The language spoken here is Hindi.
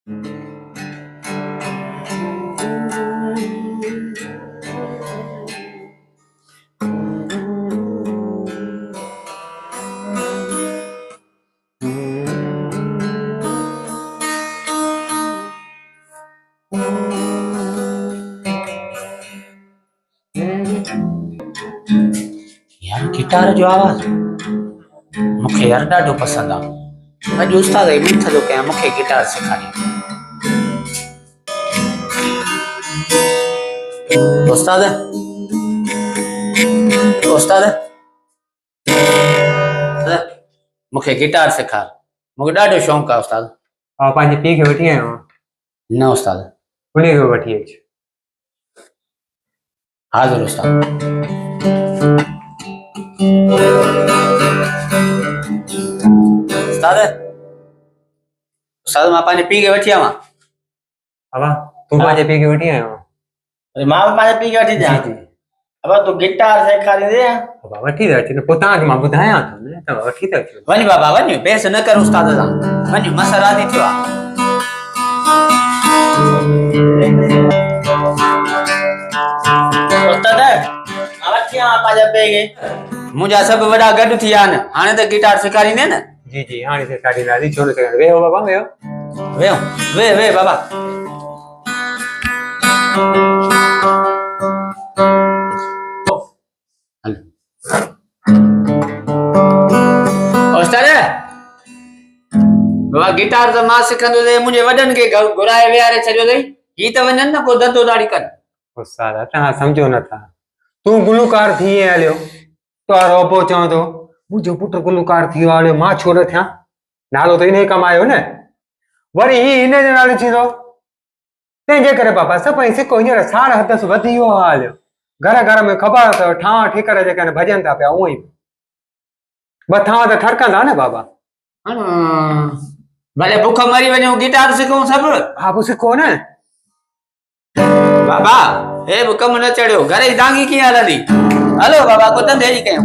यार गिटार जो आवाज़ मूंखे यार ॾाढो पसंदि आहे। अॼु उस्ताद जी मिंथ थो कयां मूंखे गिटार सेखारी। उस्ताद उस्ताद मूंखे गिटार सेखार, मूंखे ॾाढो शौक़ु आहे उस्ताद। पंहिंजे पीउ खे वठी आयो न उस्ताद, उन खे वठी अच। हाज़िर उस्ताद। उस्ताद उस्ताद मां पंहिंजे पीउ खे वठी आवां। बाबा तूं पंहिंजे पीउ खे वठी आयो? अरे मां भी पंहिंजे पीउ खे वठी अचां। अब तू गिटार सेखारींदे? बाबा वठी था अचनि, पोइ तव्हांखे मां ॿुधायां थो न, तव्हां वठी था अचो। वञ बाबा वञ, बहस न कर उस्ताद सां, वञ मसरादी थियो आहे। उस्ताद वठी आवां पंहिंजे पीउ खे। मुंहिंजा सभु वॾा गॾु थी विया आहिनि, हाणे त गिटार सेखारींदे न। जी जी हाणे सेखारींदासीं, छो न सेखारींदा। वेहो बाबा वेहो वेहो वे बाबा। उस्ताद बाबा गिटार त मां सिखंदो मुंहिंजे वॾनि खे घुराए विहारे छॾियो अथई, ही त वञनि न को धंधो दाड़ी कनि। उस्ताद तव्हां सम्झो नथा, तूं गुलूकार थी हलियो, तो रोबो चवंदो तो मुंहिंजो पुटु गुलूकार थी हलियो, मां छो न थियां? नालो त इने कमायो न, वरी ही हिन जे नाले थींदो। तंहिंजे करे बाबा सभई सिको हींअर साड़ हदस वधी वियो आहे हलियो। घर घर में ख़बर अथव ठाव ठिकर जेके आहिनि भॼनि था पिया, उहो ई मथां त ठरकंदा न बाबा। भले बुख मरी वञूं गिटार सिखूं सभु। हा पोइ सिखो न बाबा, हे बि कमु न चढ़ियो, घर जी दांगी कीअं हलंदी? हलो बाबा को धंधे जी कयूं।